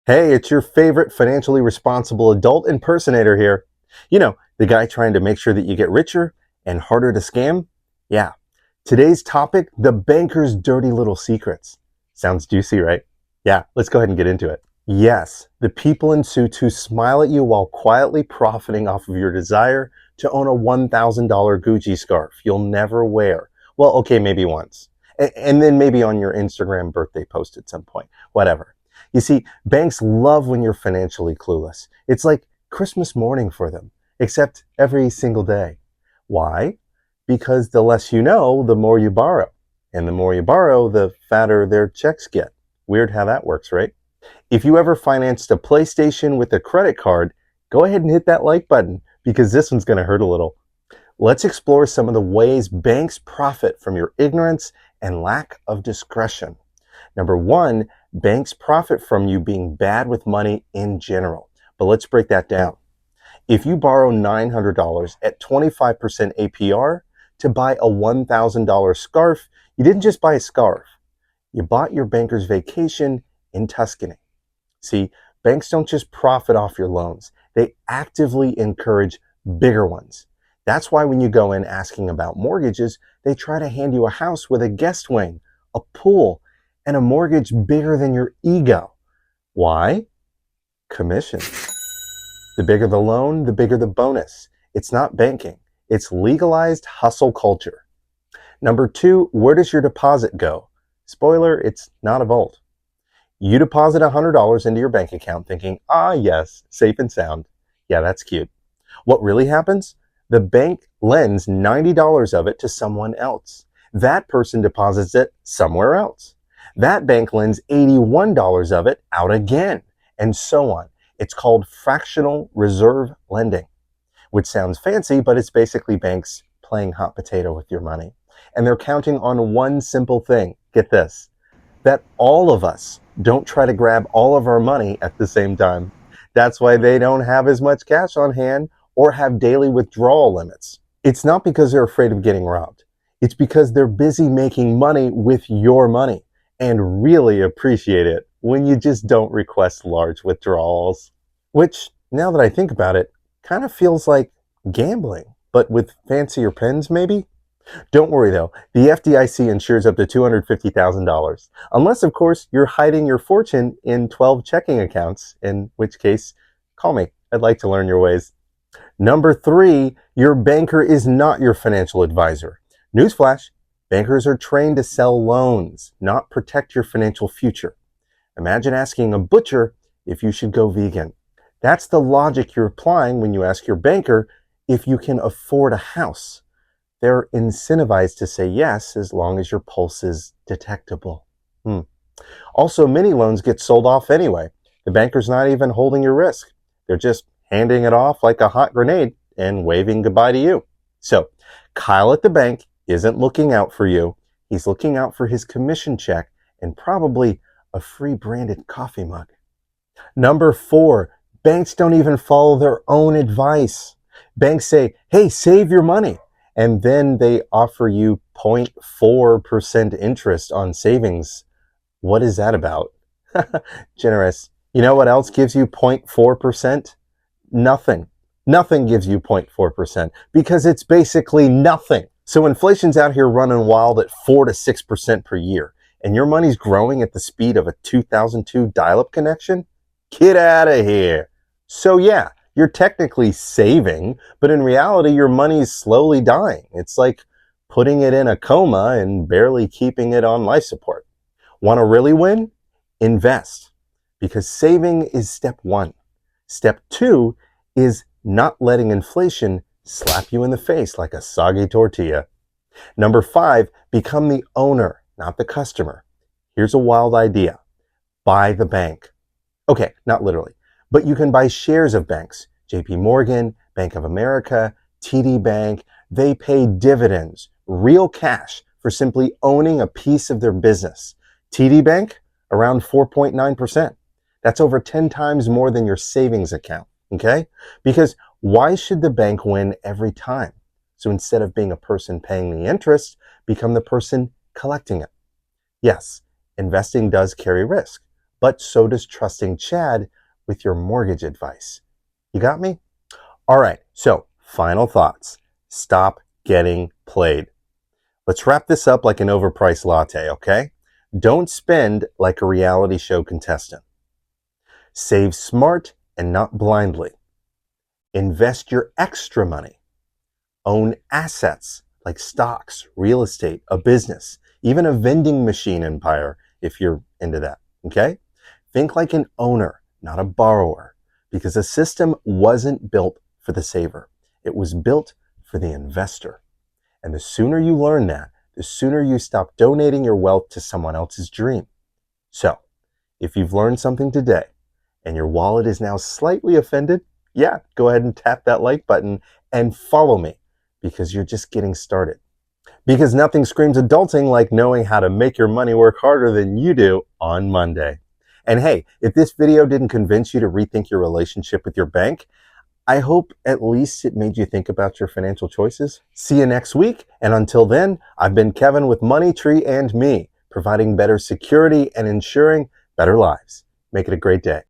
Hey, it's your favorite financially responsible adult impersonator here. The guy trying to make sure that you get richer and harder to scam? Yeah. Today's topic, the banker's dirty little secrets. Sounds juicy, right? Yeah, let's go ahead and get into it. Yes, the people in suits who smile at you while quietly profiting off of your desire to own a $1,000 Gucci scarf you'll never wear. Well, okay, maybe once. And then maybe on your Instagram birthday post at some point. Whatever. You see, banks love when you're financially clueless. It's like Christmas morning for them, except every single day. Why? Because the less you know, the more you borrow. And the more you borrow, the fatter their checks get. Weird how that works, right? If you ever financed a PlayStation with a credit card, go ahead and hit that like button because this one's going to hurt a little. Let's explore some of the ways banks profit from your ignorance and lack of discretion. Number one, banks profit from you being bad with money in general. But let's break that down. If you borrow $900 at 25% APR to buy a $1,000 scarf, you didn't just buy a scarf. You bought your banker's vacation in Tuscany. See, banks don't just profit off your loans. They actively encourage bigger ones. That's why when you go in asking about mortgages, they try to hand you a house with a guest wing, a pool, and a mortgage bigger than your ego. Why? Commissions. The bigger the loan, the bigger the bonus. It's not banking. It's legalized hustle culture. Number two, where does your deposit go? Spoiler, it's not a vault. You deposit $100 into your bank account thinking, yes, safe and sound. Yeah, that's cute. What really happens? The bank lends $90 of it to someone else. That person deposits it somewhere else. That bank lends $81 of it out again, and so on. It's called fractional reserve lending, which sounds fancy, but it's basically banks playing hot potato with your money. And they're counting on one simple thing. Get this, that all of us don't try to grab all of our money at the same time. That's why they don't have as much cash on hand or have daily withdrawal limits. It's not because they're afraid of getting robbed. It's because they're busy making money with your money and really appreciate it when you just don't request large withdrawals. Which, now that I think about it, kind of feels like gambling, but with fancier pens maybe? Don't worry though, the FDIC insures up to $250,000. Unless, of course, you're hiding your fortune in 12 checking accounts, in which case, call me. I'd like to learn your ways. Number three, your banker is not your financial advisor. Newsflash, bankers are trained to sell loans, not protect your financial future. Imagine asking a butcher if you should go vegan. That's the logic you're applying when you ask your banker if you can afford a house. They're incentivized to say yes as long as your pulse is detectable. Also, many loans get sold off anyway. The banker's not even holding your risk. They're just handing it off like a hot grenade and waving goodbye to you. So, Kyle at the bank isn't looking out for you. He's looking out for his commission check and probably a free branded coffee mug. Number four, banks don't even follow their own advice. Banks say, hey, save your money. And then they offer you 0.4% interest on savings. What is that about? Generous. You know what else gives you 0.4%? Nothing. Nothing gives you 0.4% because it's basically nothing. So inflation's out here running wild at 4 to 6% per year, and your money's growing at the speed of a 2002 dial-up connection? Get out of here. So yeah, you're technically saving, but in reality, your money's slowly dying. It's like putting it in a coma and barely keeping it on life support. Want to really win? Invest. Because saving is step one. Step two is not letting inflation slap you in the face like a soggy tortilla. Number five, become the owner, not the customer. Here's a wild idea. Buy the bank. Okay, not literally, but you can buy shares of banks. JP Morgan, Bank of America, TD Bank, they pay dividends, real cash, for simply owning a piece of their business. TD Bank, around 4.9%. That's over 10 times more than your savings account, okay? Because why should the bank win every time? So instead of being a person paying the interest, become the person collecting it. Yes, investing does carry risk, but so does trusting Chad with your mortgage advice. You got me? All right, so final thoughts. Stop getting played. Let's wrap this up like an overpriced latte, okay? Don't spend like a reality show contestant. Save smart and not blindly. Invest your extra money. Own assets like stocks, real estate, a business, even a vending machine empire if you're into that, okay? Think like an owner, not a borrower, because a system wasn't built for the saver. It was built for the investor. And the sooner you learn that, the sooner you stop donating your wealth to someone else's dream. So, if you've learned something today and your wallet is now slightly offended, yeah, go ahead and tap that like button and follow me because you're just getting started. Because nothing screams adulting like knowing how to make your money work harder than you do on Monday. And hey, if this video didn't convince you to rethink your relationship with your bank, I hope at least it made you think about your financial choices. See you next week. And until then, I've been Kevin with MoneyTreeAndMe, providing better security and ensuring better lives. Make it a great day.